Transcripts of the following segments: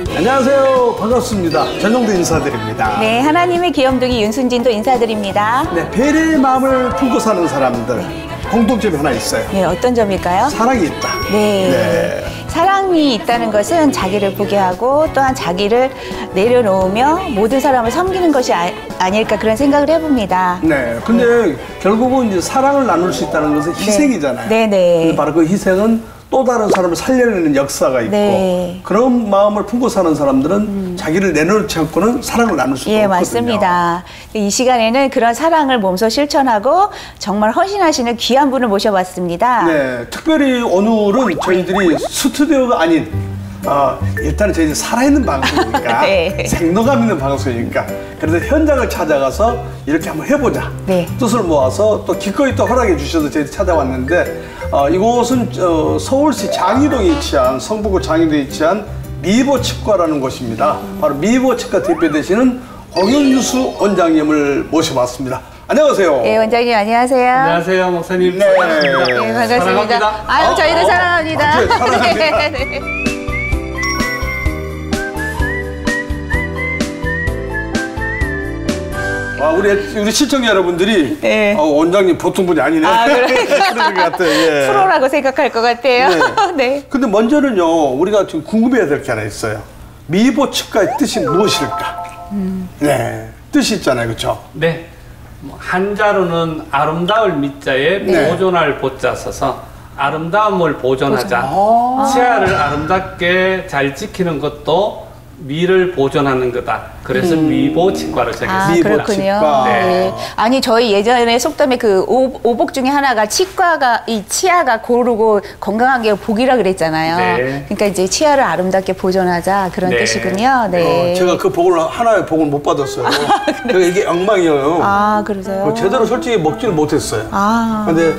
안녕하세요. 반갑습니다. 전용도 인사드립니다. 네, 하나님의 귀염둥이 윤순진도 인사드립니다. 네, 배려의 마음을 품고 사는 사람들 공통점이 하나 있어요. 네, 어떤 점일까요? 사랑이 있다. 네. 사랑이 있다는 것은 자기를 포기하고 또한 자기를 내려놓으며 모든 사람을 섬기는 것이 아닐까 그런 생각을 해봅니다. 네, 근데 결국은 이제 사랑을 나눌 수 있다는 것은 희생이잖아요. 네네. 바로 그 희생은 또 다른 사람을 살려내는 역사가 있고 네. 그런 마음을 품고 사는 사람들은 자기를 내놓지 않고는 사랑을 나눌 수가 없거든요. 맞습니다. 이 시간에는 그런 사랑을 몸소 실천하고 정말 헌신하시는 귀한 분을 모셔봤습니다. 네, 특별히 오늘은 저희들이 스튜디오가 아닌 일단은 저희들이 살아있는 방송이니까 네. 생동감 있는 방송이니까 그래서 현장을 찾아가서 이렇게 한번 해보자. 네. 뜻을 모아서 또 기꺼이 또 허락해 주셔서 저희들이 찾아왔는데 이곳은 서울시 장이동에 위치한 성북구 장이동에 위치한 미보치과라는 곳입니다. 바로 미보치과 대표 되시는 홍영유수 원장님을 모셔봤습니다. 안녕하세요. 네, 원장님 안녕하세요. 안녕하세요, 목사님. 네. 네, 반갑습니다. 사랑합니다. 아유, 저희도 사랑합니다. 네, 사랑합니다. 네. 우리 시청자 여러분들이 네. 원장님 보통 분이 아니네. 그런 것 같아요. 예. 프로라고 생각할 것 같아요. 네. 근데 먼저는요, 우리가 지금 궁금해야 될 게 하나 있어요. 미보치과의 뜻이 무엇일까? 네, 뜻이 있잖아요, 그렇죠? 네. 한자로는 아름다울 미자에 네. 보존할 보자 써서 아름다움을 보존하자. 치아를 아름답게 잘 지키는 것도 미를 보존하는 거다. 그래서 미보치과를 정했습니다. 그렇군요. 네. 네. 아니 저희 예전에 속담에 그 오복 중에 하나가 이 치아가 고르고 건강하게 복이라 그랬잖아요. 네. 그러니까 이제 치아를 아름답게 보존하자 그런 네. 뜻이군요. 네. 제가 그 복을 하나의 복을 못 받았어요. 그래서 이게 엉망이에요. 그러세요? 제대로 솔직히 먹지를 못했어요. 근데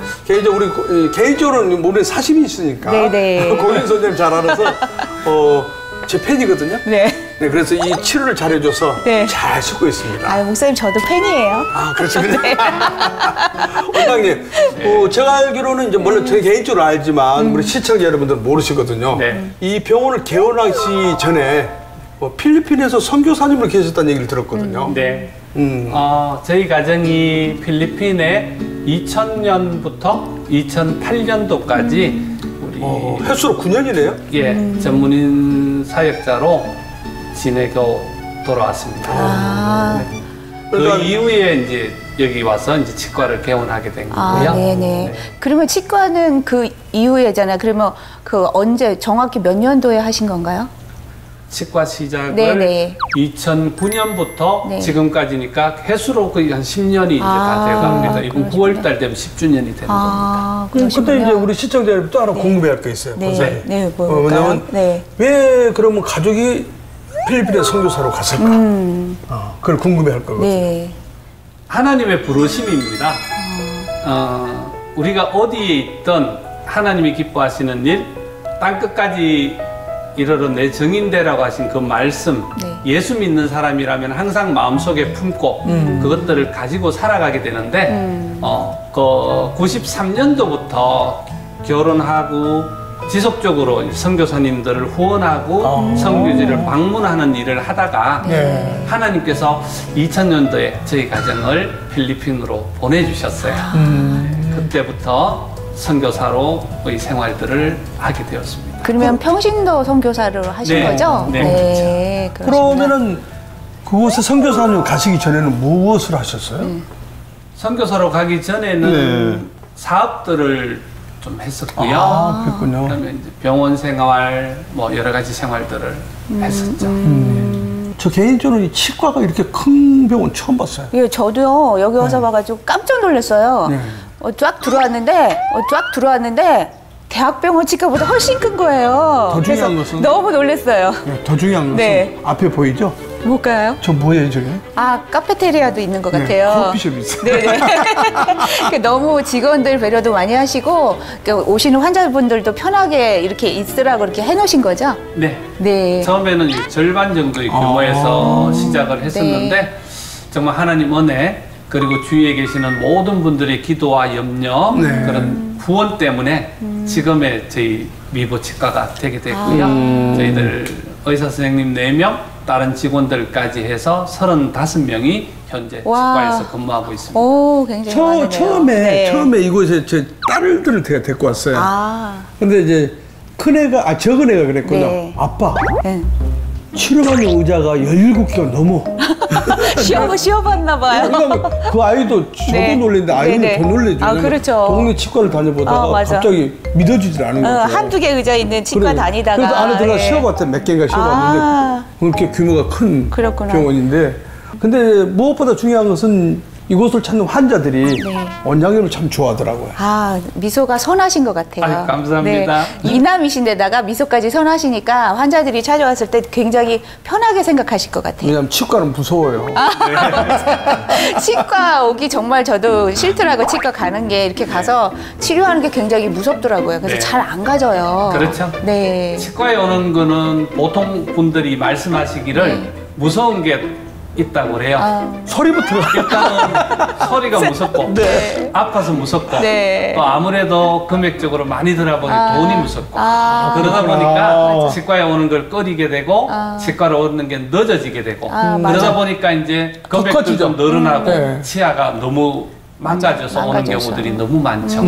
개인적으로는 우리 사심이 있으니까 네네. 고인 선생님 잘 알아서 제 팬이거든요. 네. 네, 그래서 이 치료를 잘해줘서 네. 잘 쓰고 있습니다. 목사님 저도 팬이에요. 그렇습니다. 원장님, 제가 알기로는 이제 물론 제 개인적으로 알지만 우리 시청자 여러분들은 모르시거든요. 네. 이 병원을 개원하기 전에 필리핀에서 선교사님으로 계셨다는 얘기를 들었거든요. 네. 저희 가정이 필리핀에 2000년부터 2008년도까지 횟수로 9년이네요? 예, 전문인 사역자로 지내고 돌아왔습니다. 네. 그 이후에 이제 여기 와서 이제 치과를 개원하게 된 거고요. 네네. 네. 그러면 치과는 그 이후에잖아요. 그러면 그 언제 정확히 몇 년도에 하신 건가요? 치과 시작을 네네. 2009년부터 네. 지금까지니까 해수로 거의 한 10년이 이제 다 돼갑니다. 이번 9월달 되면 10주년이 되는 겁니다. 근데 이제 우리 시청자 여러분 또 하나 궁금해할 게 있어요. 네. 네, 뭐냐면 왜 그러면 가족이 필리핀에 선교사로 갔을까? 그걸 궁금해할 거거든요. 네. 하나님의 부르심입니다. 우리가 어디에 있든 하나님이 기뻐하시는 일, 땅끝까지 이르러 내 정인되라고 하신 그 말씀, 예수 믿는 사람이라면 항상 마음속에 품고 그것들을 가지고 살아가게 되는데 그 93년도부터 결혼하고 지속적으로 선교사님들을 후원하고 선교지를 방문하는 일을 하다가 하나님께서 2000년도에 저희 가정을 필리핀으로 보내주셨어요. 그때부터 선교사로의 생활들을 하게 되었습니다. 그러면 평신도 선교사를 하신 거죠? 네. 그러면은 그곳에 선교사님 가시기 전에는 무엇을 하셨어요? 선교사로 가기 전에는 사업들을 좀 했었고요. 그랬군요. 그다음에 이제 병원 생활, 뭐 여러 가지 생활들을 했었죠. 저 개인적으로 이 치과가 이렇게 큰 병원 처음 봤어요. 예, 저도요 여기 와서 봐가지고 깜짝 놀랐어요. 쫙 들어왔는데 대학병원 치과보다 훨씬 큰 거예요. 더 중요한 것은 너무 놀랐어요. 더 중요한 것은 앞에 보이죠? 뭘까요? 저 뭐예요, 저게? 카페테리아도 있는 것 같아요. 커피숍이 있어요. 네네. 너무 직원들 배려도 많이 하시고 오시는 환자분들도 편하게 이렇게 있으라고 이렇게 해놓으신 거죠? 네. 네. 처음에는 절반 정도의 규모에서 시작을 했었는데 정말 하나님 은혜 그리고 주위에 계시는 모든 분들의 기도와 염려 그런 후원 때문에 지금의 저희 미보치과가 되게 됐고요. 저희들 의사 선생님 4명, 다른 직원들까지 해서 35명이 현재 와. 치과에서 근무하고 있습니다. 오, 굉장히 많으네요. 처음에 이곳에 제 딸들을 제가 데리고 왔어요. 아, 근데 이제 큰애가, 적은 애가 그랬거든요. 네. 아빠, 네. 치료받는 의자가 17개가 넘어. 쉬어봤나 봐요. 그러니까 그 아이도 저도 네. 놀랬는데 아이는 네네. 더 놀래죠. 아, 그렇죠. 동네 치과를 다녀보다가 맞아. 갑자기 믿어지질 않은 거죠. 한두 개 의자 있는 치과 그래. 다니다가. 그래서 안에 들어가 예. 쉬어봤더니 몇 개인가 쉬어봤는데 아. 그렇게 규모가 큰 그렇구나. 병원인데 근데 무엇보다 중요한 것은 이곳을 찾는 환자들이 네. 원장님을 참 좋아하더라고요. 아, 미소가 선하신 것 같아요. 아유, 감사합니다. 네. 이남이신데다가 미소까지 선하시니까 환자들이 찾아왔을 때 굉장히 편하게 생각하실 것 같아요. 왜냐면 치과는 무서워요. 치과 오기 정말 저도 싫더라고요. 치과 가는 게 이렇게 가서 치료하는 게 굉장히 무섭더라고요. 그래서 네. 잘 안 가져요. 그렇죠. 네. 치과에 오는 거는 보통 분들이 말씀하시기를 네. 무서운 게 있다고 그래요. 소리부터 일단은 소리가 무섭고 네. 아파서 무섭고 네. 또 아무래도 금액적으로 많이 들어보니 돈이 무섭고 그러다 그렇구나. 보니까 치과에 오는 걸 꺼리게 되고 치과로 오는 게 늦어지게 되고 맞아. 그러다 보니까 이제 금액도 커지죠. 좀 늘어나고 네. 치아가 너무 망가져서 오는 망가져서. 경우들이 너무 많죠.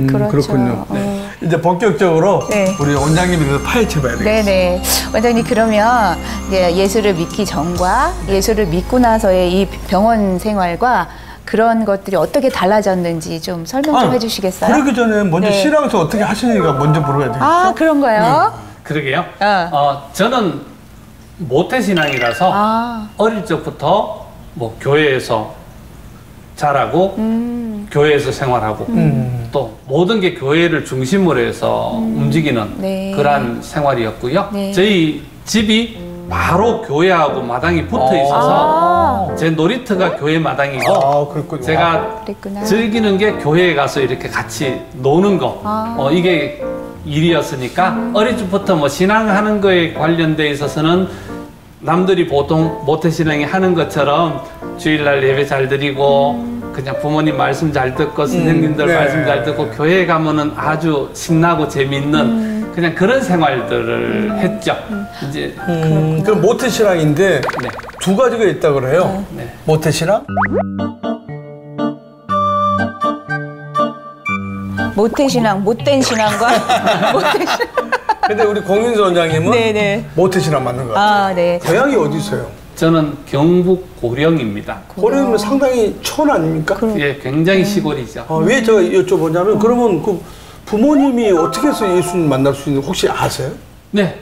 그렇죠. 그렇군요. 네. 이제 본격적으로 네. 우리 원장님이 그 파헤쳐봐야 되겠어요. 네네. 원장님, 그러면 이제 예수를 믿기 전과 예수를 믿고 나서의 이 병원 생활과 그런 것들이 어떻게 달라졌는지 좀 설명 좀 해주시겠어요? 그러기 전에 먼저 네. 신앙서 어떻게 하시는지가 먼저 물어야 되겠죠? 아, 그런가요? 그러게요. 어. 저는 모태신앙이라서 아. 어릴 적부터 뭐 교회에서 자라고 교회에서 생활하고 또 모든 게 교회를 중심으로 해서 움직이는 네. 그러한 생활이었고요. 네. 저희 집이 바로 교회하고 마당이 붙어 있어서 제 놀이터가 교회 마당이고 아, 그렇군요. 제가 그랬구나. 즐기는 게 교회에 가서 이렇게 같이 노는 거 이게 일이었으니까 어릴 적부터 뭐 신앙하는 거에 관련돼 있어서는 남들이 보통 모태신앙이 하는 것처럼 주일날 예배 잘 드리고 그냥 부모님 말씀 잘 듣고 선생님들 네. 말씀 잘 듣고 교회 가면은 아주 신나고 재밌는 그냥 그런 생활들을 했죠. 이제 그럼 모태신앙인데 네. 두 가지가 있다고 그래요. 네. 모태신앙? 모태신앙, 못된 신앙과 모태신앙. 근데 우리 공윤수 원장님은 네네. 모태신앙 맞는 것 같아요. 아, 네. 고향이 어디세요? 저는 경북 고령입니다. 고려면 상당히 촌 아닙니까? 예, 굉장히 시골이죠. 왜 제가 여쭤보냐면 그러면 그 부모님이 어떻게 해서 예수님 만날 수 있는 혹시 아세요? 네,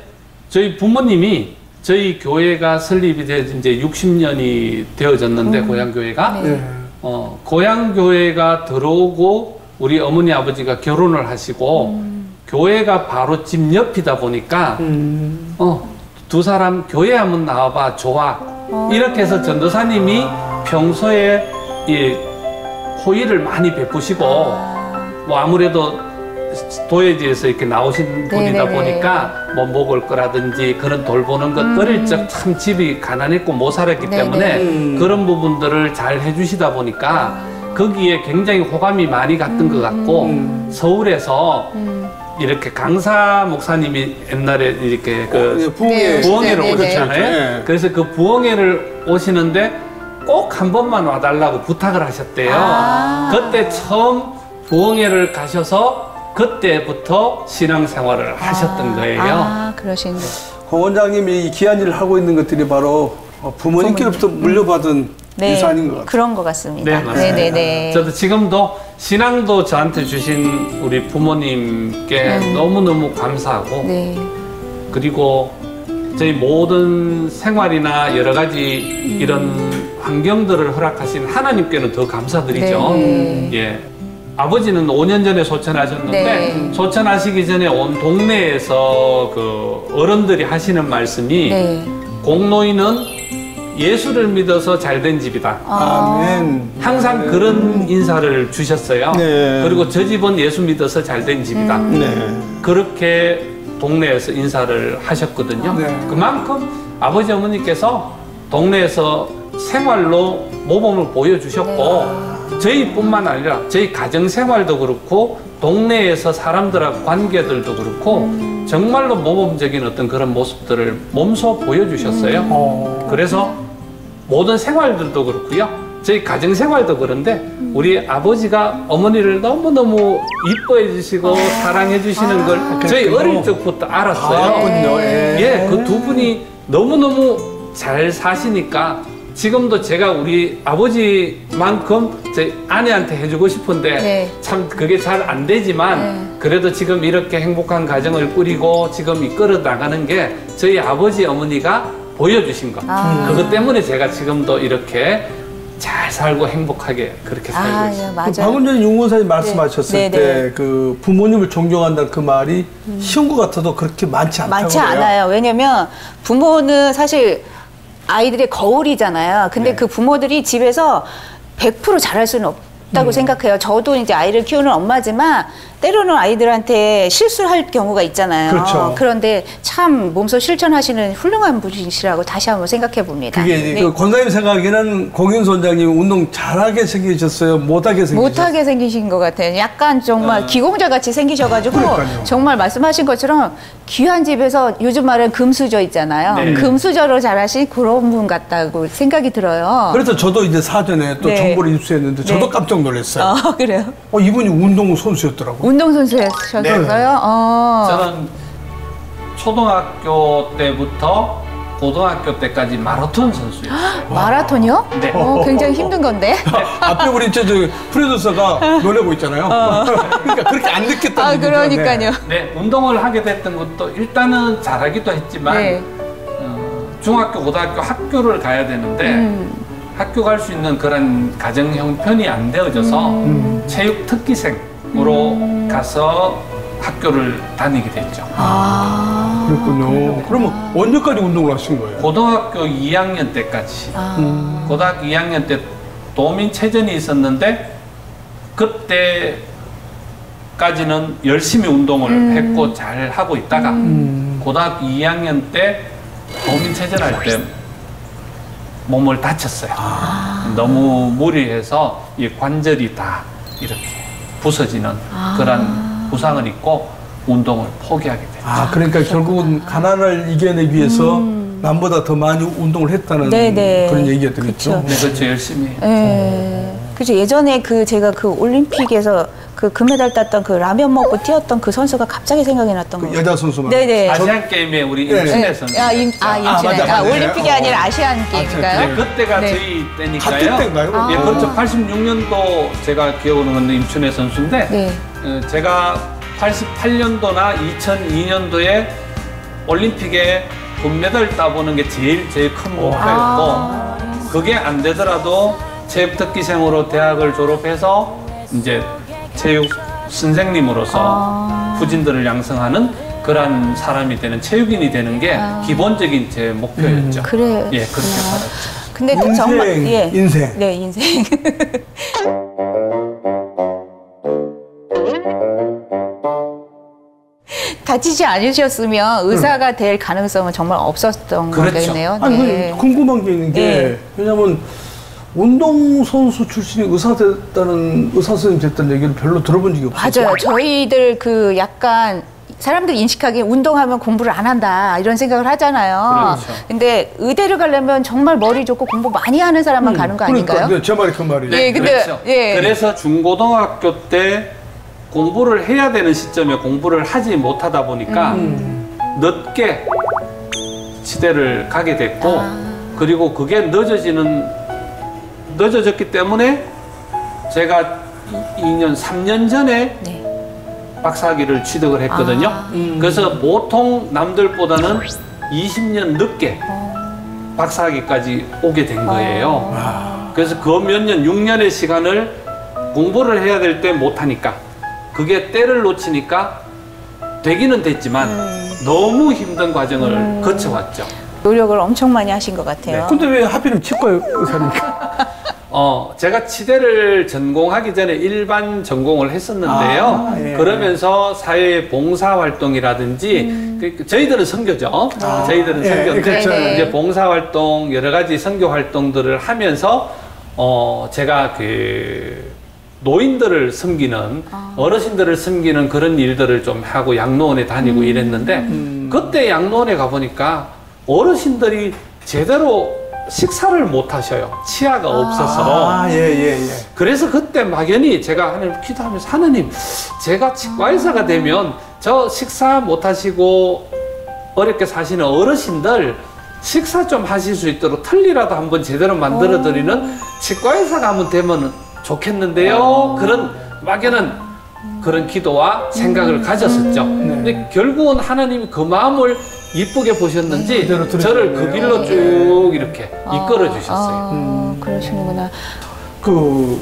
저희 부모님이 저희 교회가 설립이 된 이제 60년이 되어졌는데 고향 교회가 네. 고향 교회가 들어오고 우리 어머니 아버지가 결혼을 하시고 교회가 바로 집 옆이다 보니까 두 사람 교회 한번 나와봐 좋아 이렇게 해서 전도사님이 평소에 이 호의를 많이 베푸시고 뭐 아무래도 도예지에서 이렇게 나오신 분이다 네네네. 보니까 뭐 먹을 거라든지 그런 돌보는 것 어릴 적 참 집이 가난했고 못 살았기 네네. 때문에 그런 부분들을 잘 해주시다 보니까 거기에 굉장히 호감이 많이 갔던 것 같고 서울에서 이렇게 강사 목사님이 옛날에 이렇게 그 부흥회 부흥회를 네네네. 오셨잖아요. 네. 그래서 그 부흥회를 오시는데 꼭 한 번만 와달라고 부탁을 하셨대요. 그때 처음 부흥회를 가셔서 그때부터 신앙생활을 하셨던 거예요. 아, 그러신. 공 원장님이 이 귀한 일을 하고 있는 것들이 바로 부모님께로부터 물려받은 네. 유산인 것 같아요. 그런 것 같습니다. 네, 맞습니다. 네네네. 저도 지금도 신앙도 저한테 주신 우리 부모님께 너무너무 감사하고 네. 그리고 저희 모든 생활이나 여러 가지 이런 환경들을 허락하신 하나님께는 더 감사드리죠. 네. 예. 아버지는 5년 전에 소천하셨는데 네. 소천하시기 전에 온 동네에서 그 어른들이 하시는 말씀이 네. 공노인은 예수를 믿어서 잘된 집이다. 아멘. 항상 그런 인사를 주셨어요. 네. 그리고 저 집은 예수 믿어서 잘된 집이다. 네. 그렇게 동네에서 인사를 하셨거든요. 네. 그만큼 아버지 어머니께서 동네에서 생활로 모범을 보여주셨고 저희뿐만 아니라 저희 가정 생활도 그렇고 동네에서 사람들하고 관계들도 그렇고 정말로 모범적인 어떤 그런 모습들을 몸소 보여주셨어요. 그래서 모든 생활들도 그렇고요. 저희 가정 생활도 그런데 우리 아버지가 어머니를 너무너무 이뻐해 주시고 사랑해 주시는 걸 저희 어릴 적부터 알았어요. 예, 그 두 분이 너무너무 잘 사시니까 지금도 제가 우리 아버지만큼 제 아내한테 해주고 싶은데 네. 참 그게 잘 안 되지만 그래도 지금 이렇게 행복한 가정을 꾸리고 지금 이끌어 나가는 게 저희 아버지 어머니가 보여주신 것. 그것 때문에 제가 지금도 이렇게 잘 살고 행복하게 그렇게 살고 있습니다. 예, 맞아요. 박은전 윤권사님 말씀하셨을 네, 네. 때 그 부모님을 존경한다는 그 말이 쉬운 것 같아도 그렇게 많지 않다고 많지 그래요. 않아요. 왜냐면 부모는 사실 아이들의 거울이잖아요. 근데 네. 그 부모들이 집에서 100% 잘할 수는 없다고 생각해요. 저도 이제 아이를 키우는 엄마지만 때로는 아이들한테 실수할 경우가 있잖아요. 그렇죠. 그런데 참 몸소 실천하시는 훌륭한 분이시라고 다시 한번 생각해 봅니다. 그게 네. 그 권사님 생각에는 공윤 원장님 운동 잘하게 생기셨어요? 못하게 생기셨어요? 못하게 생기신 것 같아요. 약간 정말 기공자 같이 생기셔가지고 그러니까요. 정말 말씀하신 것처럼 귀한 집에서 요즘 말은 금수저 있잖아요. 네. 금수저로 자라신 그런 분 같다고 생각이 들어요. 그래서 저도 이제 사전에 또 네. 정보를 입수했는데 저도 네. 깜짝 놀랐어요. 그래요? 이분이 운동 선수였더라고요. 운동선수셨어요? 네. 저는 초등학교 때부터 고등학교 때까지 마라톤 선수였어요. 마라톤이요? 네. 굉장히 힘든 건데. 앞에 우리 저 프로듀서가 놀래고 있잖아요. 그러니까 그렇게 안 느꼈다는 얘기죠. 그러니까요. 네, 운동을 하게 됐던 것도 일단은 잘하기도 했지만 네. 중학교, 고등학교 학교를 가야 되는데 학교 갈 수 있는 그런 가정 형편이 안 되어져서 체육 특기생으로 가서 학교를 다니게 됐죠. 그렇군요. 그러면 언제까지 운동을 하신 거예요? 고등학교 2학년 때까지. 고등학교 2학년 때 도민체전이 있었는데 그때까지는 열심히 운동을 했고 잘 하고 있다가 고등학교 2학년 때 도민체전 할 때 몸을 다쳤어요. 너무 무리해서 이 관절이 다 이렇게 부서지는 그런 부상을 입고 운동을 포기하게 됐죠. 그러니까 결국은 가난을 이겨내기 위해서 남보다 더 많이 운동을 했다는 네네. 그런 얘기가 되겠죠. 네, 그렇죠. 열심히. 그죠. 예전에 제가 그 올림픽에서 그 금메달 땄던 그 라면 먹고 뛰었던 그 선수가 갑자기 생각이 났던 거예요. 여자 선수만. 네네. 아시안 게임에 우리 네. 임춘혜 선수. 임춘혜. 맞아. 올림픽이 아니라 아시안 게임인가요? 네, 그때가 네. 저희 때니까요. 같은 때인가요? 예, 그렇죠. 86년도 제가 기억하는 건데 임춘혜 선수인데 네. 제가 88년도나 2002년도에 올림픽에 금메달 따보는 게 제일 큰 목표였고 그게 안 되더라도 체육특기생으로 대학을 졸업해서 이제 체육 선생님으로서 후진들을 양성하는 그런 사람이 되는 체육인이 되는 게 기본적인 제 목표였죠. 그래. 예, 그렇게 살았죠. 근데 또 정말 인생. 네, 인생. 다치지 않으셨으면 의사가 될 가능성은 정말 없었던 그렇죠. 거겠네요. 아니, 네. 궁금한 게 있는 게, 네. 왜냐면, 운동선수 출신이 의사 선생님 됐다는 얘기를 별로 들어본 적이 없어요. 맞아요. 저희들 그 약간 사람들 인식하기에 운동하면 공부를 안 한다 이런 생각을 하잖아요. 그렇죠. 근데 의대를 가려면 정말 머리 좋고 공부 많이 하는 사람만 가는 거 아닌가요? 그러니까, 제 말이 그 말이에요. 예, 근데 그렇죠. 예. 그래서 중고등학교 때 공부를 해야 되는 시점에 공부를 하지 못하다 보니까 늦게 치대를 가게 됐고 그리고 그게 늦어졌기 때문에 제가 3년 전에 네. 박사학위를 취득을 했거든요. 그래서 보통 남들보다는 20년 늦게 박사학위까지 오게 된 거예요. 그래서 그 몇 년, 6년의 시간을 공부를 해야 될 때 못하니까 그게 때를 놓치니까 되기는 됐지만 너무 힘든 과정을 거쳐왔죠. 노력을 엄청 많이 하신 것 같아요. 근데 왜 하필이면 치과 의사입니까? 제가 치대를 전공하기 전에 일반 전공을 했었는데요. 예. 그러면서 사회 봉사 활동이라든지 저희들은 선교죠. 저희들은 예, 선교인데 그렇죠. 이제 봉사 활동 여러 가지 선교 활동들을 하면서 제가 그 노인들을 섬기는 어르신들을 섬기는 그런 일들을 좀 하고 양로원에 다니고 이랬는데 그때 양로원에 가보니까 어르신들이 제대로 식사를 못 하셔요. 치아가 없어서. 예. 그래서 그때 막연히 제가 하나님 기도하면서 하나님, 제가 치과의사가 되면 저 식사 못 하시고 어렵게 사시는 어르신들 식사 좀 하실 수 있도록 틀니라도 한번 제대로 만들어 드리는 치과의사가 한번 되면 좋겠는데요. 그런 막연한 그런 기도와 생각을 가졌었죠. 근데 결국은 하나님이 그 마음을 이쁘게 보셨는지 저를 그 길로 쭉 이렇게 이끌어 주셨어요. 그러시는구나. 그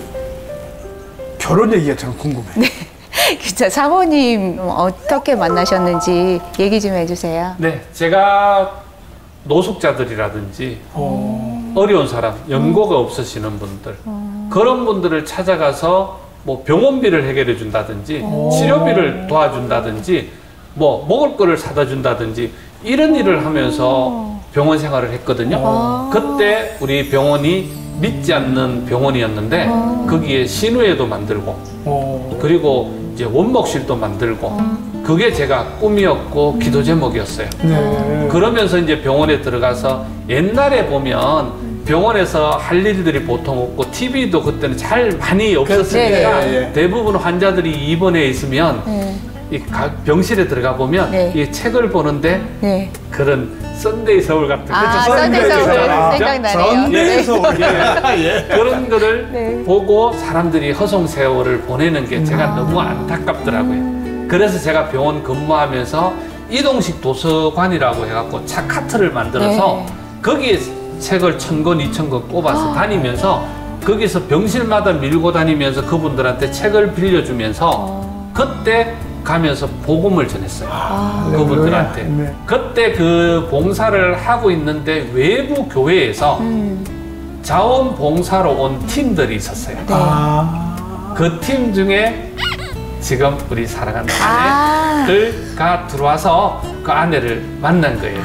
결혼 얘기가 참 궁금해. 네. 진짜 사모님 어떻게 만나셨는지 얘기 좀 해주세요. 네, 제가 노숙자들이라든지 어려운 사람, 연고가 없으시는 분들 그런 분들을 찾아가서 뭐 병원비를 해결해 준다든지 치료비를 도와준다든지 뭐 먹을 거를 사다 준다든지 이런 일을 하면서 병원 생활을 했거든요. 그때 우리 병원이 믿지 않는 병원이었는데 거기에 신우회도 만들고 그리고 이제 원목실도 만들고 그게 제가 꿈이었고 기도 제목이었어요. 그러면서 이제 병원에 들어가서 옛날에 보면 병원에서 할 일들이 보통 없고 TV도 그때는 잘 많이 없었으니까 대부분 환자들이 입원해 있으면 이 병실에 들어가 보면 이 책을 보는데 그런 썬데이 서울 같은 썬데이 서울 생각나네요. 썬데이 서울 그런 거를 보고 사람들이 허송 세월을 보내는 게 제가 너무 안타깝더라고요. 그래서 제가 병원 근무하면서 이동식 도서관이라고 해갖고 차 카트를 만들어서 거기에 책을 1000권, 2000권 꼽아서 다니면서 거기서 병실마다 밀고 다니면서 그분들한테 책을 빌려주면서 그때 가면서 복음을 전했어요. 그분들한테. 그때 그 봉사를 하고 있는데 외부 교회에서 자원봉사로 온 팀들이 있었어요. 그 팀 중에 지금 우리 사랑하는 아내가 들어와서 그 아내를 만난 거예요.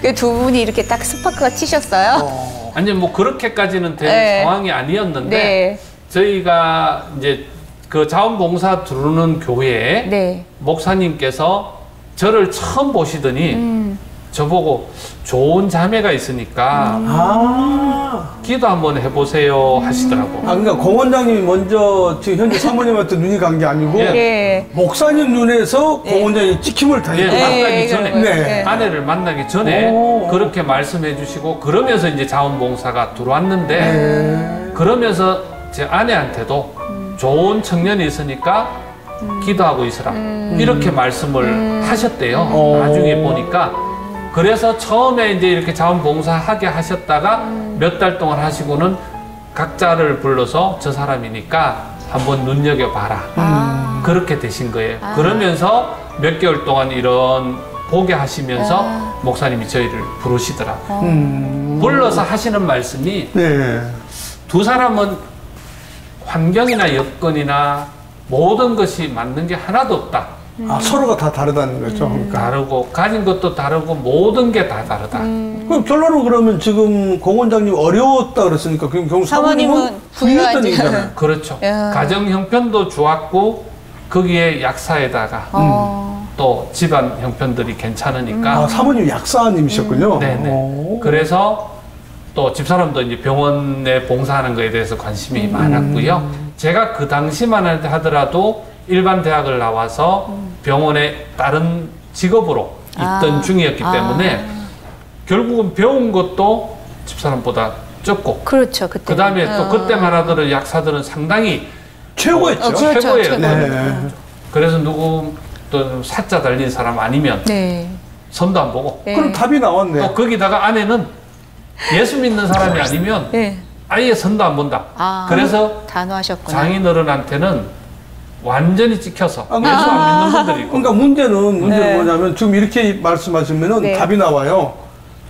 그 두 분이 이렇게 딱 스파크가 튀셨어요? 아니 뭐 그렇게까지는 된 상황이 아니었는데 저희가 이제 그 자원봉사 들어오는 교회에 목사님께서 저를 처음 보시더니 저보고 좋은 자매가 있으니까 기도 한번 해보세요 하시더라고. 그러니까 공원장님이 먼저 지금 현재 사모님한테 눈이 간 게 아니고 목사님 눈에서 공원장이 찍힘을 당했고 만나기 전에 아내를 만나기 전에 그렇게 말씀해 주시고 그러면서 이제 자원봉사가 들어왔는데 그러면서 제 아내한테도 좋은 청년이 있으니까 기도하고 있으라 이렇게 말씀을 하셨대요. 나중에 보니까. 그래서 처음에 이제 이렇게 자원봉사하게 하셨다가 몇 달 동안 하시고는 각자를 불러서 저 사람이니까 한번 눈여겨봐라. 그렇게 되신 거예요. 그러면서 몇 개월 동안 이런 보게 하시면서 목사님이 저희를 부르시더라고요. 불러서 하시는 말씀이 두 사람은 환경이나 여건이나 모든 것이 맞는 게 하나도 없다. 서로가 다 다르다는 거죠. 그러니까. 다르고 가진 것도 다르고 모든 게 다 다르다. 그럼 결론은 그러면 지금 공원장님 어려웠다 그랬으니까 그럼 사모님은 부유했던 얘기잖아요. 그렇죠. 가정 형편도 좋았고 거기에 약사에다가 또 집안 형편들이 괜찮으니까. 사모님 약사님이셨군요. 네네. 그래서 또 집사람도 이제 병원에 봉사하는 거에 대해서 관심이 많았고요. 제가 그 당시만 하더라도 일반 대학을 나와서 병원에 다른 직업으로 있던 중이었기 때문에 결국은 배운 것도 집사람보다 적고. 그렇죠. 그때. 그다음에 또 그때만 하더라도 약사들은 상당히 최고였죠. 그렇죠, 최고예요. 그래서 누구 또 사자 달린 사람 아니면 선도 안 보고. 그럼 답이 나왔네. 또 거기다가 아내는 예수 믿는 사람이 아니면 아예 선도 안 본다. 그래서 단호하셨구나. 장인어른한테는 완전히 찍혀서 예수 안 믿는 분들이 있고. 그러니까 문제는 뭐냐면 지금 이렇게 말씀하시면은 답이 나와요.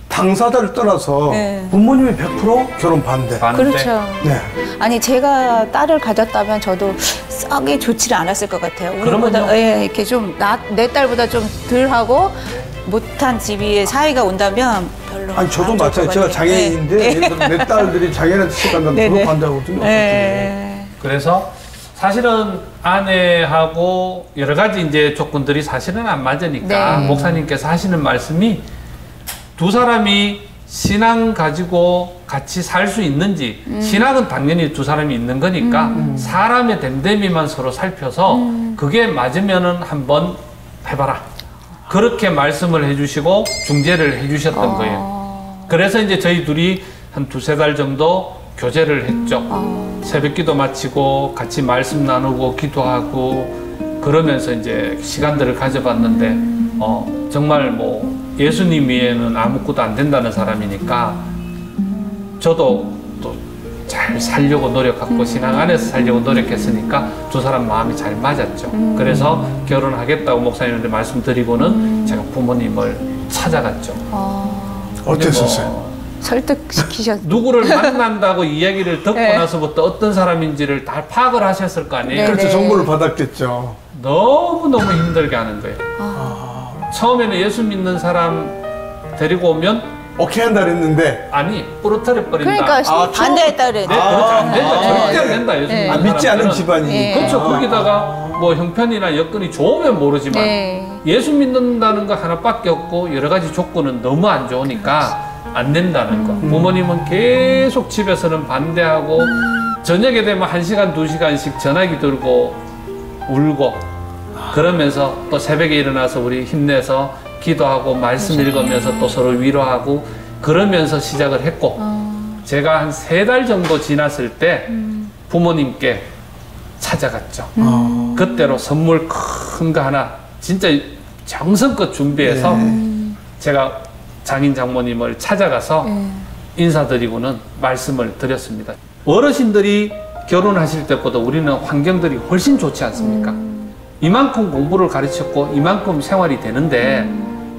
당사자를 떠나서 부모님이 100% 결혼 반대. 그렇죠. 아니 제가 딸을 가졌다면 저도 썩이 좋지를 않았을 것 같아요. 우리보다 이렇게 좀 내 딸보다 좀 덜하고 못한 집이 사이가 온다면 별로. 아니 저도 마찬가지. 제가 장애인인데 예를 들어 내 딸들이 장애인한테 시집 간다면 저도 반대하거든요. 그래서 사실은 아내하고 여러 가지 이제 조건들이 사실은 안 맞으니까 네. 목사님께서 하시는 말씀이 두 사람이 신앙 가지고 같이 살 수 있는지 신앙은 당연히 두 사람이 있는 거니까 사람의 됨됨이만 서로 살펴서 그게 맞으면은 한번 해봐라. 그렇게 말씀을 해주시고 중재를 해주셨던 거예요. 그래서 이제 저희 둘이 한 2-3달 정도 교제를 했죠. 새벽 기도 마치고 같이 말씀 나누고 기도하고 그러면서 이제 시간들을 가져봤는데 정말 뭐 예수님 위에는 아무것도 안 된다는 사람이니까 저도 또 잘 살려고 노력하고 신앙 안에서 살려고 노력했으니까 두 사람 마음이 잘 맞았죠. 그래서 결혼하겠다고 목사님한테 말씀드리고는 제가 부모님을 찾아갔죠. 어땠었어요? 설득시키셨. 누구를 만난다고 이야기를 듣고 네. 나서부터 어떤 사람인지를 다 파악을 하셨을 거 아니에요. 네. 그렇죠. 정보를 받았겠죠. 너무너무 힘들게 하는 거예요. 처음에는 예수 믿는 사람 데리고 오면 오케이 한다 그랬는데 아니 뿌러뜨려 버린다. 그러니까 반대했다 그래. 네, 그렇죠. 안 된다. 절대 안 된다. 예수 네. 믿는 믿지 않은 사람들은. 집안이. 네. 그렇죠. 거기다가 뭐 형편이나 여건이 좋으면 모르지만 네. 예수 믿는다는 거 하나밖에 없고 여러 가지 조건은 너무 안 좋으니까 안 된다는 거. 부모님은 계속 집에서는 반대하고 저녁에 되면 1시간, 2시간씩 전화기 들고 울고 그러면서 또 새벽에 일어나서 우리 힘내서 기도하고 말씀 읽으면서 또 서로 위로하고 그러면서 시작을 했고 제가 한 3달 정도 지났을 때 부모님께 찾아갔죠. 그때로 선물 큰 거 하나 진짜 정성껏 준비해서 제가 장인 장모님을 찾아가서 인사드리고는 말씀을 드렸습니다. 어르신들이 결혼하실 때보다 우리는 환경들이 훨씬 좋지 않습니까? 이만큼 공부를 가르쳤고 이만큼 생활이 되는데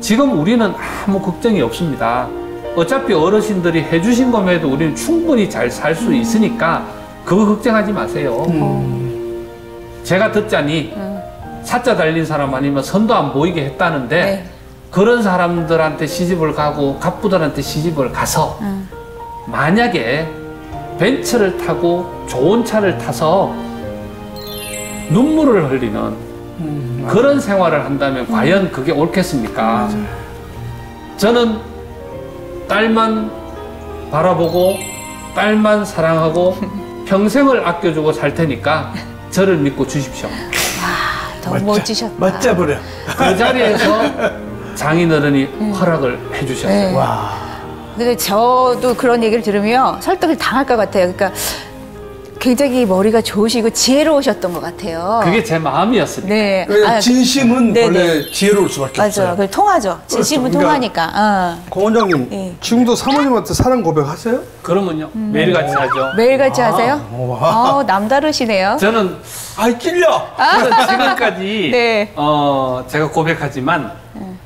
지금 우리는 아무 걱정이 없습니다. 어차피 어르신들이 해주신 것만 해도 우리는 충분히 잘 살 수 있으니까 그거 걱정하지 마세요. 제가 듣자니 사자 달린 사람 아니면 선도 안 보이게 했다는데 네. 그런 사람들한테 시집을 가고 갑부들한테 시집을 가서 만약에 벤츠를 타고 좋은 차를 타서 눈물을 흘리는 그런 생활을 한다면 과연 그게 옳겠습니까? 저는 딸만 바라보고 딸만 사랑하고 평생을 아껴주고 살 테니까 저를 믿고 주십시오. 너무 멋지셨다. 맞잡으려. 그 자리에서 장인어른이 허락을 해주셨어요. 네. 와. 근데 저도 그런 얘기를 들으면 설득을 당할 것 같아요. 그러니까 굉장히 머리가 좋으시고 지혜로우셨던 것 같아요. 그게 제 마음이었으니까. 네. 진심은 네네. 원래 지혜로울 수밖에 없어요. 맞아요. 그 통하죠. 진심은 그러니까 통하니까. 고 원장님, 네. 지금도 사모님한테 사랑 고백하세요? 그러면요 매일같이 하죠. 매일같이 하세요? 와. 남다르시네요. 저는 아이 찔려. 지금까지 네. 제가 고백하지만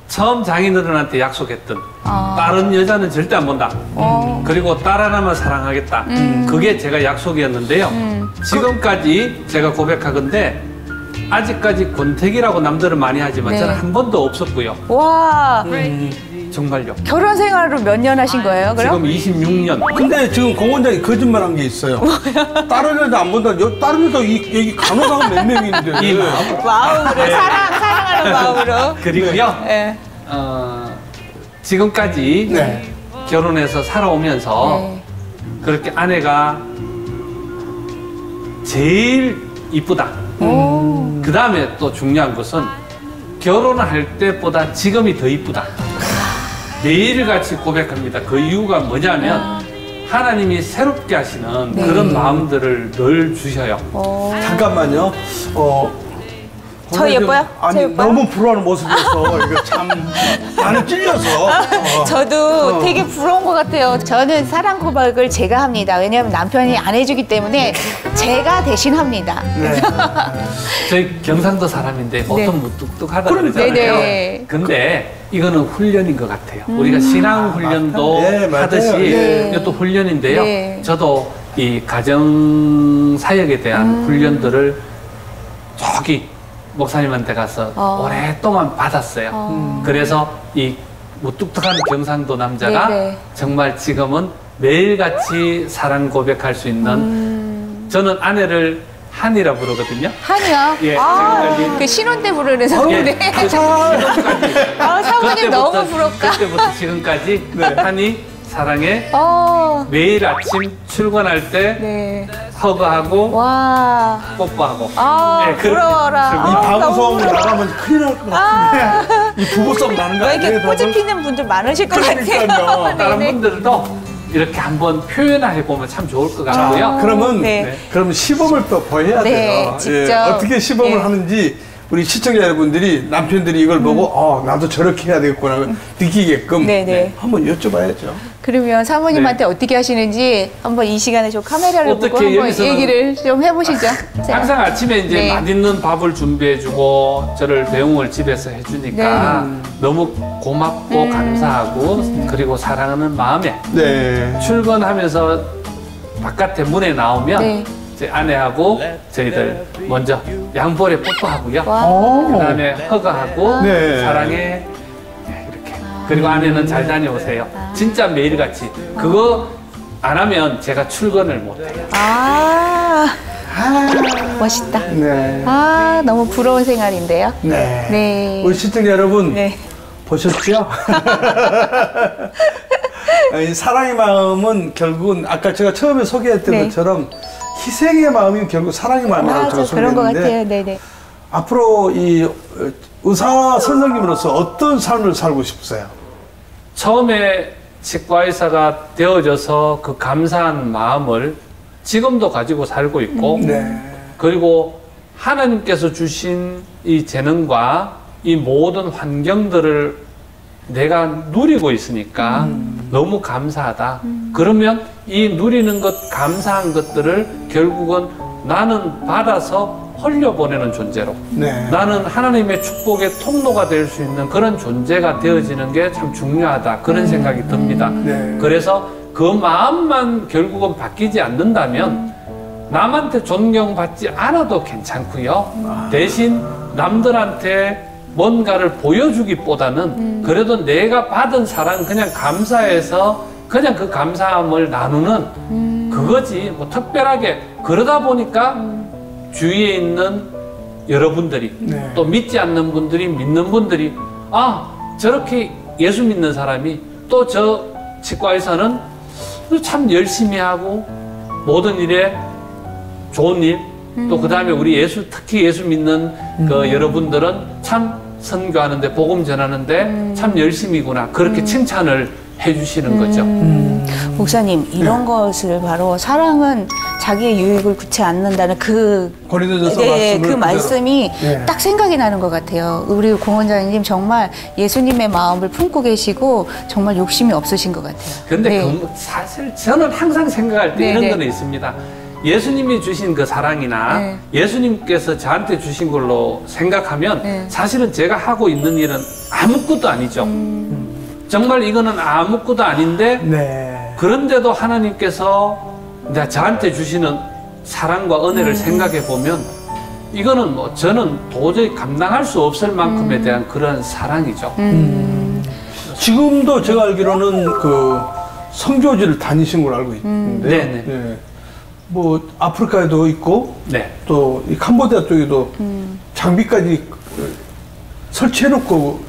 처음 장인어른한테 약속했던 아. 다른 여자는 절대 안 본다. 그리고 딸 하나만 사랑하겠다. 그게 제가 약속이었는데요. 지금까지 제가 고백하건데 아직까지 권태기라고 남들은 많이 하지만 네. 저는 한 번도 없었고요. 와, 정말요. 결혼 생활을 몇 년 하신 거예요, 그럼? 지금 26년. 근데 지금 고 원장이 거짓말한 게 있어요. 다른 여자 안 본다. 다른 여자 여기 간호사가 몇 명인데. 이 마음으로. 마음으로, 사랑하는 마음으로. 그리고요. 네. 지금까지 네. 결혼해서 살아오면서 네. 그렇게 아내가 제일 이쁘다. 그 다음에 또 중요한 것은 결혼할 때보다 지금이 더 이쁘다. 매일같이 고백합니다. 그 이유가 뭐냐면 하나님이 새롭게 하시는 네. 그런 마음들을 늘 주셔요. 잠깐만요. 저 예뻐요? 아니 저 예뻐요? 너무 불안한 모습이어서 이거 참 나는 찔려서. 저도 되게 부러운 것 같아요. 저는 사랑 고백을 제가 합니다. 왜냐하면 남편이 안 해주기 때문에 제가 대신 합니다. 네. 저희 경상도 사람인데 보통 무뚝뚝하다 그러잖아요. 네네. 근데 이거는 훈련인 것 같아요. 우리가 신앙 훈련도 네, 맞아요. 하듯이 네. 이것도 훈련인데요. 네. 저도 이 가정 사역에 대한 훈련들을 저기 목사님한테 가서 오랫동안 받았어요. 그래서 이 무뚝뚝한 경상도 남자가 네네. 정말 지금은 매일같이 사랑 고백할 수 있는 저는 아내를 한이라 부르거든요. 한이요? 예, 아, 지금까지. 그 신혼 때 부르는 성인데. 예, 지금까지. 아, 사모님 너무 부럽다. 그때부터 지금까지 한이 사랑해. 매일 아침 출근할 때 네. 허그하고 와. 뽀뽀하고. 아, 네, 그렇게 부러워라. 출근. 이 아, 방송 너무 부러워. 나가면 큰일 날 것 같은데 이 부부싸움 나는 거 왜 아니에요? 이렇게 꽃이 피는 분들 많으실 것 그러니까요. 같아요. 다른 네네. 분들도 이렇게 한번 표현해 보면 참 좋을 것 같고요. 그러면 네. 그러면 시범을 또 보여야 네, 돼요. 직접. 어떻게 시범을 예. 하는지 우리 시청자 여러분들이 남편들이 이걸 보고 나도 저렇게 해야 되겠구나 느끼게끔 네네. 한번 여쭤봐야죠. 그러면 사모님한테 어떻게 하시는지 한번 이 시간에 좀 카메라를 보고 어떻게 한번 여기서는- 얘기를 좀 해보시죠. 자. 항상 아침에 이제 네. 맛있는 밥을 준비해주고 저를 배웅을 집에서 해주니까 너무 고맙고 감사하고 그리고 사랑하는 마음에 네. 출근하면서 바깥에 문에 나오면 네. 제 아내하고 저희들 먼저 양볼에 뽀뽀하고요. 와. 그다음에 허가하고 네. 사랑해 네, 이렇게. 그리고 아내는 잘 다녀오세요. 진짜 매일같이 그거 안 하면 제가 출근을 못해요. 멋있다. 네. 아, 너무 부러운 생활인데요. 네. 네. 우리 시청자 여러분 네. 보셨죠? 이 사랑의 마음은 결국은 아까 제가 처음에 소개했던 네. 것처럼 희생의 마음이 결국 사랑의 마음이라고 제가 맞아, 그런 것 소개했는데 같아요. 네네. 앞으로 이 의사 선생님으로서 어떤 삶을 살고 싶으세요? 처음에 치과 의사가 되어져서 그 감사한 마음을 지금도 가지고 살고 있고 네. 그리고 하나님께서 주신 이 재능과 이 모든 환경들을 내가 누리고 있으니까 너무 감사하다. 그러면 이 누리는 것, 감사한 것들을 결국은 나는 받아서 흘려보내는 존재로 네. 나는 하나님의 축복의 통로가 될 수 있는 그런 존재가 되어지는 게 참 중요하다. 그런 생각이 듭니다. 네. 그래서 그 마음만 결국은 바뀌지 않는다면 남한테 존경받지 않아도 괜찮고요. 대신 남들한테 뭔가를 보여주기보다는 그래도 내가 받은 사랑 그냥 감사해서 그냥 그 감사함을 나누는 그거지. 뭐 특별하게 그러다 보니까 주위에 있는 여러분들이 네. 또 믿지 않는 분들이 믿는 분들이 아 저렇게 예수 믿는 사람이 또 저 치과의사는 참 열심히 하고 모든 일에 좋은 일 또 그 다음에 우리 예수 특히 예수 믿는 그 여러분들은 참 선교하는데 복음 전하는데 참 열심히구나 그렇게 칭찬을 해주시는 거죠. 목사님, 이런 것을 바로 사랑은 자기의 유익을 구치 않는다는 고린도전서 네, 그 말씀을 말씀이 네. 딱 생각이 나는 것 같아요. 우리 공원장님 정말 예수님의 마음을 품고 계시고 정말 욕심이 없으신 것 같아요. 근데 네. 그 사실 저는 항상 생각할 때 네, 이런 네. 거는 있습니다. 예수님이 주신 그 사랑이나 네. 예수님께서 저한테 주신 걸로 생각하면 네. 사실은 제가 하고 있는 일은 아무것도 아니죠. 정말 이거는 아무것도 아닌데 네. 그런데도 하나님께서 저한테 주시는 사랑과 은혜를 생각해 보면 이거는 뭐 저는 도저히 감당할 수 없을 만큼에 대한 그런 사랑이죠. 지금도 제가 알기로는 그 성교지를 다니신 걸로 알고 있는데 네네. 네. 뭐 아프리카에도 있고 네. 또 이 캄보디아 쪽에도 장비까지 설치해놓고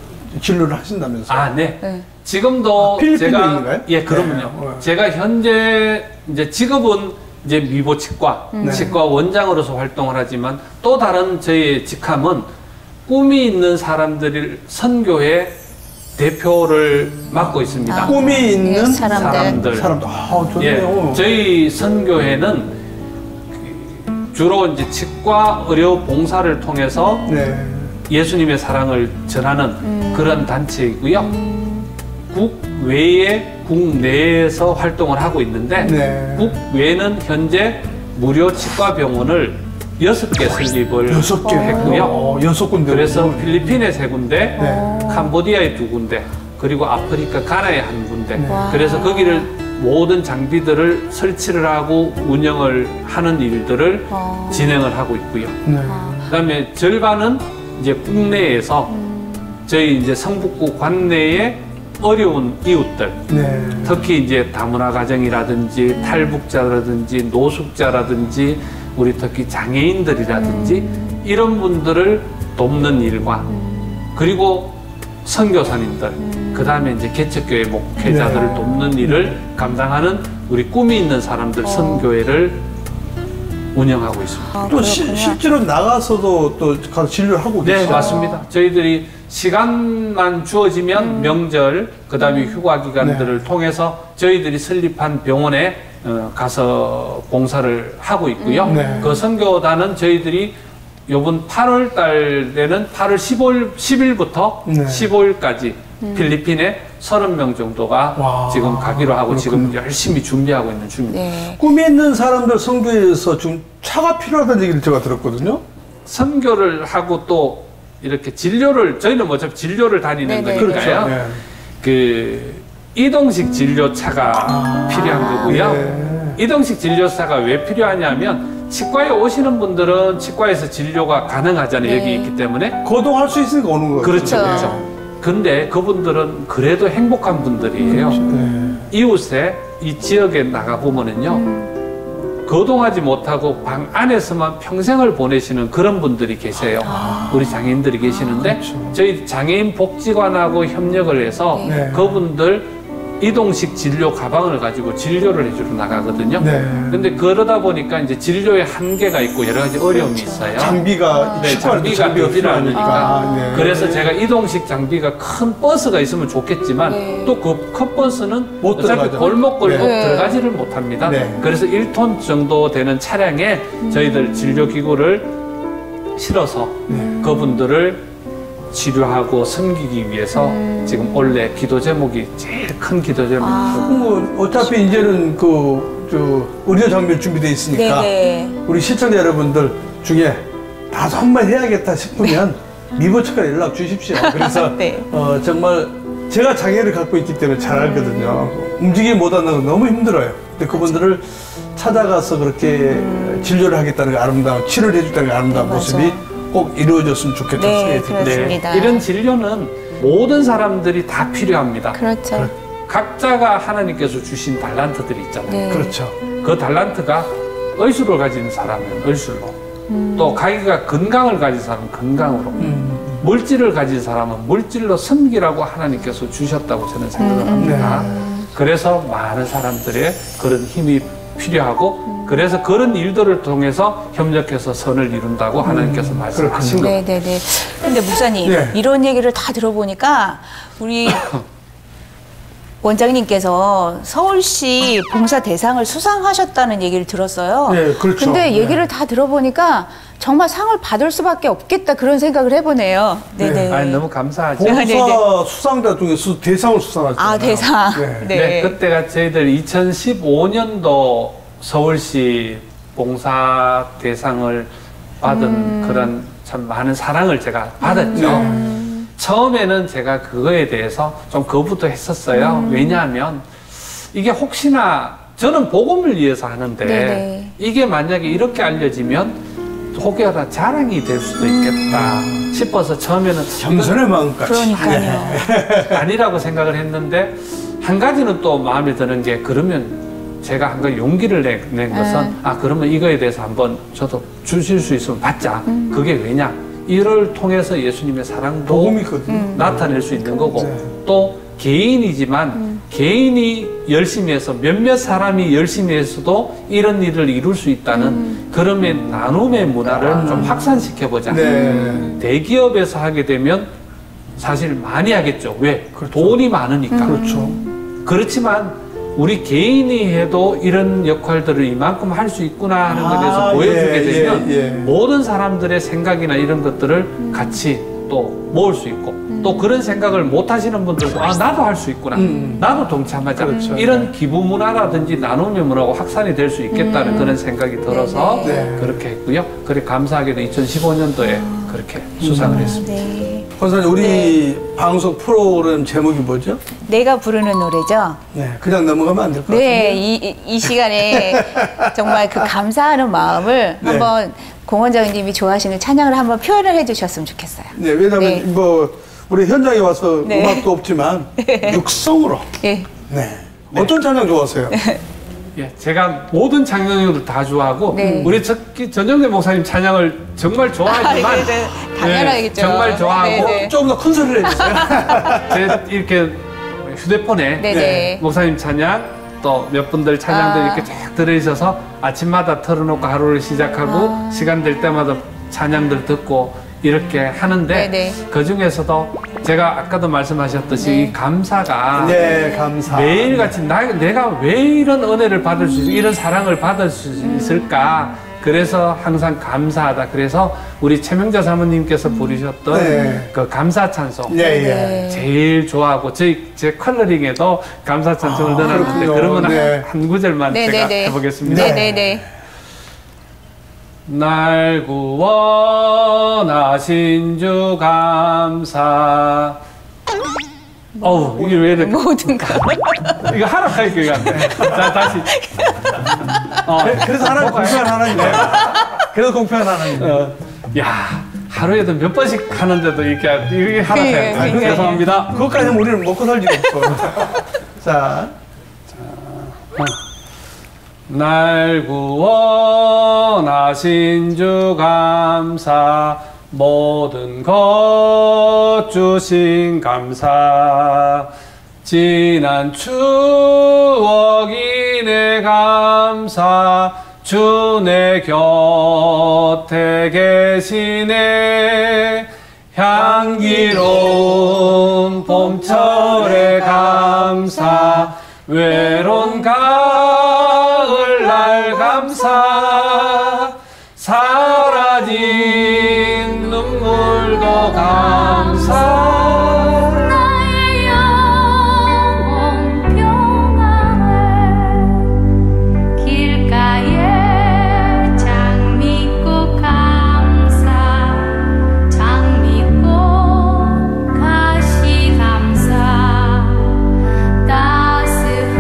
진료를 하신다면서요? 아, 네. 네. 지금도 필리핀에 제가 있는가요? 예, 그럼요. 네. 제가 현재 이제 직업은 이제 미보치과 치과 원장으로서 활동을 하지만 또 다른 저희의 직함은 꿈이 있는 사람들을 선교의 대표를 맡고 있습니다. 꿈이 있는 예, 사람들. 사람들. 아, 좋네요. 예, 저희 선교회는 주로 이제 치과 의료 봉사를 통해서 네. 예수님의 사랑을 전하는 그런 단체이고요. 국외에 국내에서 활동을 하고 있는데 네. 국외는 현재 무료 치과병원을 6개 설립을 6개 했고요. 6군데. 그래서 필리핀에 3군데, 네. 캄보디아에 2군데, 그리고 아프리카 가나에 1군데. 와. 그래서 거기를 모든 장비들을 설치를 하고 운영을 하는 일들을 진행을 하고 있고요. 네. 그다음에 절반은 이제 국내에서 저희 이제 성북구 관내의 어려운 이웃들, 네. 특히 이제 다문화 가정이라든지 탈북자라든지 노숙자라든지 우리 특히 장애인들이라든지 이런 분들을 돕는 일과 그리고 선교사님들 그 다음에 이제 개척교회 목회자들을 돕는 일을 감당하는 우리 꿈이 있는 사람들 선교회를 운영하고 있습니다. 또 실제로 나가서도 또 가서 진료를 하고 계시죠? 네, 맞습니다. 저희들이 시간만 주어지면 명절, 그 다음에 휴가 기간들을 통해서 저희들이 설립한 병원에 가서 봉사를 하고 있고요. 그 선교단은 저희들이 요번 8월 달에는 8월 10일부터 15일까지 필리핀에 30명 정도가 지금 가기로 하고 그렇군요. 지금 열심히 준비하고 있는 중입니다. 네. 꿈이 있는 사람들 선교에서 좀 차가 필요하다는 얘기를 제가 들었거든요. 선교를 하고 또 이렇게 진료를 저희는 뭐 어차피 진료를 다니는 네네. 거니까요. 그렇죠. 그 이동식 진료차가 필요한 거고요. 이동식 진료차가 왜 필요하냐면 치과에 오시는 분들은 치과에서 진료가 가능하잖아요. 여기 있기 때문에 거동할 수 있으니까 오는 거예요. 그렇죠. 그렇죠. 근데 그분들은 그래도 행복한 분들이에요. 이웃에 이 지역에 나가 보면은요. 거동하지 못하고 방 안에서만 평생을 보내시는 그런 분들이 계세요. 우리 장애인들이 계시는데 저희 장애인 복지관하고 협력을 해서 그분들 이동식 진료 가방을 가지고 진료를 해주러 나가거든요. 근데 그러다 보니까 이제 진료에 한계가 있고 여러 가지 어려움이 있어요. 장비가 장비가 필요하니까. 그래서 네. 제가 이동식 장비가 큰 버스가 있으면 좋겠지만 또 그 큰 버스는 못 어차피 들어가죠. 골목골목 네. 들어가지를 못합니다. 네. 그래서 1톤 정도 되는 차량에 저희들 진료기구를 실어서 그분들을 치료하고 섬기기 위해서 지금 원래 기도 제목이 제일 큰 기도 제목이죠. 뭐 어차피 이제는 의료 장비 준비되어 있으니까 우리 시청자 여러분들 중에 나도 한번 해야겠다 싶으면 미보측과 연락 주십시오. 그래서 정말 제가 장애를 갖고 있기 때문에 잘 알거든요. 움직이지 못하는 건 너무 힘들어요. 근데 그분들을 찾아가서 그렇게 진료를 하겠다는 게 아름다운, 치료를 해줬다는 게 아름다운 모습이 꼭 이루어졌으면 좋겠다는 생각이 듭니다. 이런 진료는 모든 사람들이 다 필요합니다. 그렇죠. 각자가 하나님께서 주신 달란트들이 있잖아요. 그렇죠. 그 달란트가 의술을 가진 사람은 의술로, 또 자기가 건강을 가진 사람은 건강으로, 물질을 가진 사람은 물질로 섬기라고 하나님께서 주셨다고 저는 생각을 합니다. 그래서 많은 사람들의 그런 힘이 필요하고 그래서 그런 일들을 통해서 협력해서 선을 이룬다고 하나님께서 말씀하신 겁니다. 네네네. 근데 목사님 이런 얘기를 다 들어보니까 우리 원장님께서 서울시 봉사 대상을 수상하셨다는 얘기를 들었어요. 네, 그렇죠. 근데 얘기를 다 들어보니까 정말 상을 받을 수밖에 없겠다 그런 생각을 해보네요. 네네. 아니, 너무 감사하죠. 봉사 수상자 중에서 대상을 수상하셨잖아요. 아, 대상. 네, 그때가 저희들 2015년도 서울시 봉사 대상을 받은 그런 참 많은 사랑을 제가 받았죠. 처음에는 제가 그거에 대해서 좀 거부도 했었어요. 왜냐하면 이게 혹시나 저는 복음을 위해서 하는데 이게 만약에 이렇게 알려지면 혹여나 자랑이 될 수도 있겠다 싶어서 처음에는 겸손의 마음까지. 그러니까요. 아니라고 생각을 했는데 한 가지는 또 마음에 드는 게 그러면 제가 한 가지 용기를 낸 것은 그러면 이거에 대해서 한번 저도 주실 수 있으면 받자. 그게 왜냐? 이를 통해서 예수님의 사랑도 복음이거든요. 나타낼 수 있는 거고 또 개인이지만 개인이 열심히 해서 몇몇 사람이 열심히 해서도 이런 일을 이룰 수 있다는 그러면 나눔의 문화를 좀 확산시켜보자. 대기업에서 하게 되면 사실 많이 하겠죠. 왜? 돈이 많으니까. 그렇지만 우리 개인이 해도 이런 역할들을 이만큼 할 수 있구나 하는 것에 대해서 보여주게 되면 모든 사람들의 생각이나 이런 것들을 같이 또 모을 수 있고 또 그런 생각을 못 하시는 분들도 나도 할 수 있구나. 나도 동참하자. 이런 기부 문화라든지 나눔의 문화가 확산이 될 수 있겠다는 그런 생각이 들어서 그렇게 했고요. 그래 감사하게도 2015년도에 그렇게 수상을 했습니다. 권사님, 우리 방송 프로그램 제목이 뭐죠? 내가 부르는 노래죠. 네, 그냥 넘어가면 안 될 것 같아요. 이 시간에 정말 그 감사하는 마음을 한번 공 원장님이 좋아하시는 찬양을 한번 표현을 해주셨으면 좋겠어요. 네, 왜냐하면 우리 현장에 와서 음악도 없지만 육성으로. 어떤 찬양 좋아하세요? 예, 제가 모든 찬양을 다 좋아하고 네. 우리 특히 전정대 목사님 찬양을 정말 좋아하지만 당연하겠죠. 정말 좋아하고 네네. 조금 더 큰 소리를 해주세요. 제 이렇게 휴대폰에 네네. 목사님 찬양 또 몇 분들 찬양들 아. 이렇게 쫙 들어있어서 아침마다 틀어놓고 하루를 시작하고 시간 될 때마다 찬양들 듣고 이렇게 하는데 네네. 그 중에서도 제가 아까도 말씀하셨듯이 네. 이 감사가 네, 감사. 매일같이 내가 왜 이런 은혜를 받을 수 있을까, 이런 사랑을 받을 수 있을까. 그래서 항상 감사하다. 그래서 우리 최명자 사모님께서 부르셨던 네. 그 감사 찬송. 네, 예. 네. 제일 좋아하고 제 컬러링에도 감사 찬송을 넣어놨는데 그렇군요. 그러면 네. 한 구절만 제가 네네네. 해보겠습니다. 네네네. 날 구원하신 주 감사. 어우, 이게 왜 이렇게. 모든 거. 이거 하락할 기회가 안 돼. 자, 다시. 그래서 하나님 공평한 하나님이에요. 그래서 공평한 하나님. 야, 하루에도 몇 번씩 하는데도 이렇게 하락해. 그러니까요. 죄송합니다. 그것까지 하면 우리는 먹고 살지 없어. 자. 날 구원하신 주 감사, 모든 것 주신 감사, 지난 추억이 내 감사, 주 내 곁에 계시네. 향기로운 봄철의 감사, 외로운 가을날 감사, 사라진 눈물도 감사. 나의 영혼 평안해 길가에 장미꽃 감사 장미꽃 가시 감사 따스한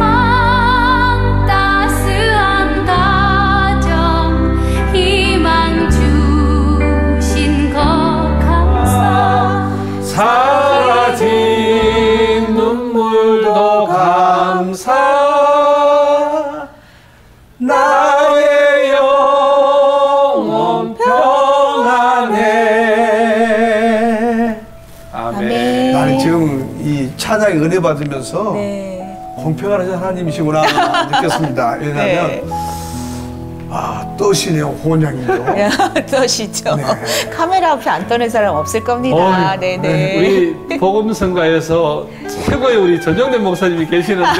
가정 희망 주신 것 감사 사라진 눈물도 감사. 나의 영혼 평안해. 아멘. 나는 지금 이 찬양에 은혜 받으면서 네. 공평한 하나님이시구나 느꼈습니다. 왜냐하면 떠시네요, 혼양이죠. 떠시죠. 네. 카메라 앞에 안 떠는 사람 없을 겁니다. 어이, 네네. 우리 복음성가에서 최고의 우리 전정대 목사님이 계시는데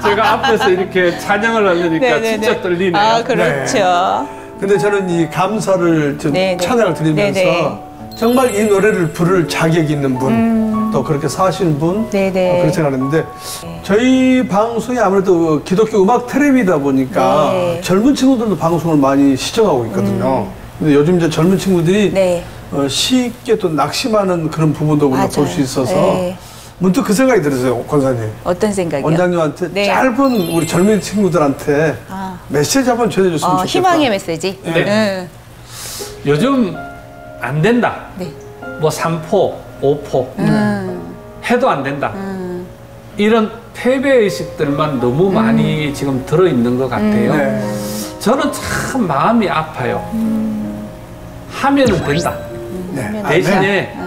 제가 앞에서 이렇게 찬양을 하려니까 네네네. 진짜 떨리네요. 아, 그렇죠. 근데 저는 이 감사를 좀 네네. 찬양을 드리면서 네네. 정말 이 노래를 부를 자격 있는 분, 또 그렇게 사신 분, 네네. 그렇게 생각하는데 저희 방송이 아무래도 기독교 음악 텔레비다 보니까 네. 젊은 친구들도 방송을 많이 시청하고 있거든요. 근데 요즘 이제 젊은 친구들이 네. 쉽게 또 낙심하는 그런 부분도 우리가 볼 수 맞아요. 있어서 네. 문득 그 생각이 들었어요, 권사님. 어떤 생각이요? 원장님한테 네. 짧은 우리 젊은 친구들한테 아. 메시지 한번 전해줬으면 좋겠다. 희망의 메시지. 네. 요즘 안 된다. 네. 뭐 3포, 5포 해도 안 된다. 이런 패배의식들만 너무 많이 지금 들어있는 것 같아요. 네. 저는 참 마음이 아파요. 하면은 된다. 네. 대신에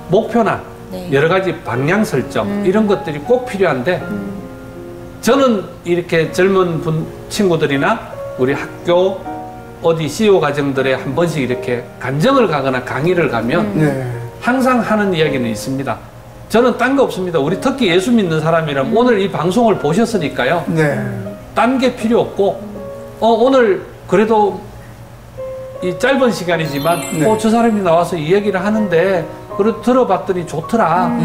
목표나 네. 여러 가지 방향 설정 이런 것들이 꼭 필요한데 저는 이렇게 젊은 친구들이나 우리 학교 어디 CEO 과정들에 한 번씩 이렇게 간정을 가거나 강의를 가면 네. 항상 하는 이야기는 있습니다. 저는 딴 거 없습니다. 우리 특히 예수 믿는 사람이라면 오늘 이 방송을 보셨으니까요. 네. 딴 게 필요 없고 오늘 그래도 이 짧은 시간이지만 네. 저 사람이 나와서 이 얘기를 하는데 그래 들어봤더니 좋더라.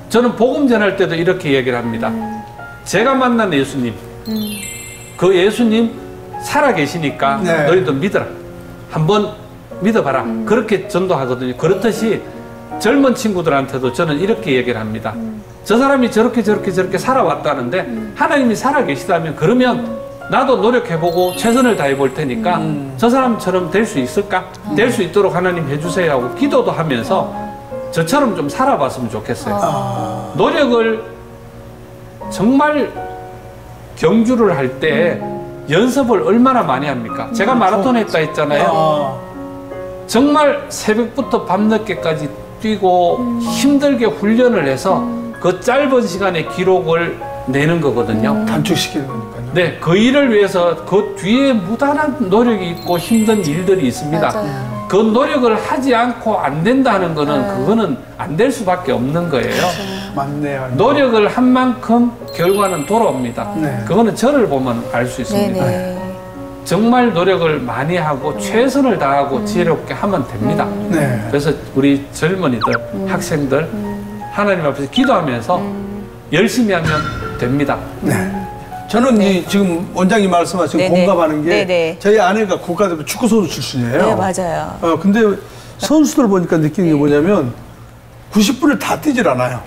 저는 복음 전할 때도 이렇게 얘기를 합니다. 제가 만난 예수님, 그 예수님 살아 계시니까 네. 너희도 믿어라. 한번 믿어봐라. 그렇게 전도하거든요. 그렇듯이 젊은 친구들한테도 저는 이렇게 얘기를 합니다. 저 사람이 저렇게 살아왔다는데 하나님이 살아 계시다면 그러면 나도 노력해보고 최선을 다해볼 테니까 저 사람처럼 될 수 있을까? 될 수 있도록 하나님 해주세요 하고 기도도 하면서 저처럼 좀 살아봤으면 좋겠어요. 노력을 정말 경주를 할 때 연습을 얼마나 많이 합니까? 제가 마라톤 했다 했잖아요. 정말 새벽부터 밤늦게까지 뛰고 힘들게 훈련을 해서 그 짧은 시간에 기록을 내는 거거든요. 단축시키는 거니까요. 네, 그 일을 위해서 그 뒤에 무단한 노력이 있고 힘든 일들이 있습니다. 맞아요. 그 노력을 하지 않고 안 된다는 거는 그거는 안 될 수밖에 없는 거예요. 맞네요. 노력을 한 만큼 결과는 돌아옵니다. 네. 그거는 저를 보면 알 수 있습니다. 네네. 정말 노력을 많이 하고 최선을 다하고 지혜롭게 하면 됩니다. 네. 그래서 우리 젊은이들, 학생들 하나님 앞에서 기도하면서 열심히 하면 됩니다. 네. 저는 이 지금 원장님 말씀하신 네네. 공감하는 게 네네. 저희 아내가 국가대표 축구 선수 출신이에요. 네, 맞아요. 근데 선수들 보니까 느끼는 게 뭐냐면 90분을 다 뛰질 않아요.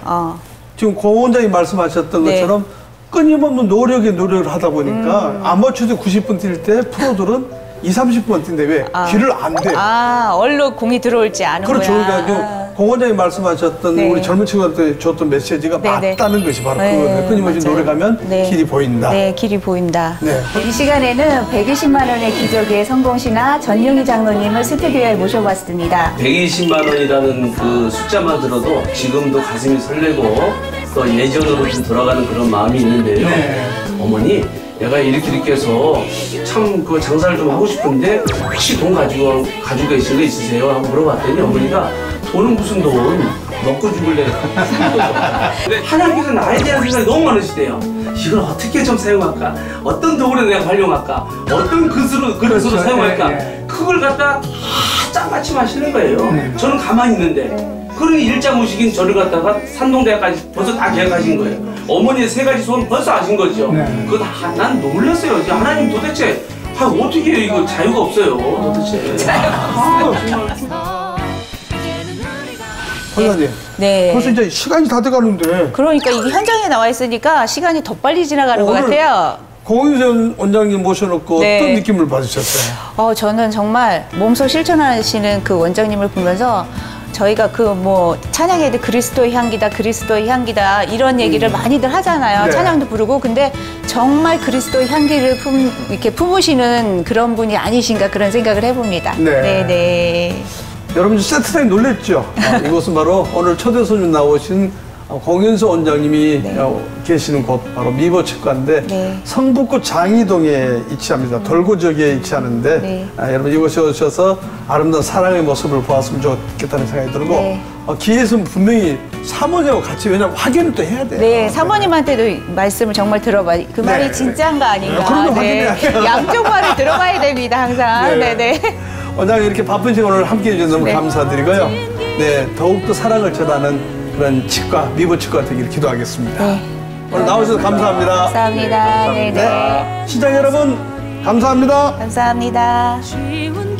지금 고 원장님 말씀하셨던 네. 것처럼 끊임없는 노력을 하다 보니까 아마추어도 90분 뛸 때 프로들은 20-30분 뛴데 왜 귀를 안 대. 얼른 공이 들어올지 아는구나. 그렇죠. 그러니까 고 원장님 말씀하셨던 네. 우리 젊은 친구한테 줬던 메시지가 네네. 맞다는 것이 바로 네, 그거예요. 끊임없이 맞아요. 노력하면 네. 길이 보인다. 네, 길이 보인다. 네. 이 시간에는 120만 원의 기적의 성공신화 전용희 장로님을 스튜디오에 모셔봤습니다. 120만 원이라는 그 숫자만 들어도 지금도 가슴이 설레고 또 예전으로 좀 돌아가는 그런 마음이 있는데요. 네. 어머니, 내가 이렇게 해서 참 그 장사를 좀 하고 싶은데 혹시 돈 가지고 계신 거 있으세요? 하고 물어봤더니 어머니가 돈은 무슨 돈? 먹고 죽을래. 근데 하나님께서 나에 대한 생각이 너무 많으시대요. 이걸 어떻게 좀 사용할까? 어떤 도구로 내가 활용할까? 어떤 그릇으로 그렇죠. 사용할까? 예. 그걸 갖다 다 짱같이 마시는 거예요. 저는 가만히 있는데. 그러니 일자무식인 저를 갖다가 산동대학까지 벌써 다 계약하신 거예요. 어머니의 세 가지 소원 벌써 아신 거죠. 네. 그거 다 난 놀랐어요. 하나님 도대체 어떻게 이거 자유가 없어요. 도대체. 원장님. 네. 벌써 이제 시간이 다 돼가는데 그러니까 이게 현장에 나와 있으니까 시간이 더 빨리 지나가는 것 오늘 같아요. 공인선 원장님 모셔놓고 네. 어떤 느낌을 받으셨어요? 저는 정말 몸소 실천하시는 그 원장님을 보면서 저희가 그 뭐 찬양에도 그리스도의 향기다 이런 얘기를 많이들 하잖아요. 네. 찬양도 부르고. 근데 정말 그리스도의 향기를 이렇게 품으시는 그런 분이 아니신가 그런 생각을 해봅니다. 네. 네네. 여러분 세트장에 놀랬죠? 이곳은 바로 오늘 초대 손님 나오신 공윤서 원장님이 계시는 곳 바로 미보치과인데 네. 성북구 장이동에 위치합니다. 돌고 지역에 위치하는데 네. 여러분 이곳에 오셔서 아름다운 사랑의 모습을 보았으면 좋겠다는 생각이 들고 네. 기회에서는 분명히 사모님하고 같이 왜냐면 확인을 또 해야 돼요. 네, 사모님한테도 말씀을 정말 들어봐. 그 말이 네. 진짜인가 아닌가. 그런 거 확인해야 돼요. 양쪽 말을 들어봐야 됩니다, 항상. 네. 네네. 원장님 이렇게 바쁜 시간 오늘 함께해 주셔서 너무 네. 감사드리고요. 네, 더욱더 사랑을 전하는 그런 치과, 미보치과 되기를 기도하겠습니다. 네. 오늘 나오셔서 감사합니다. 감사합니다. 네네. 시청자 여러분, 감사합니다. 감사합니다. 쉬운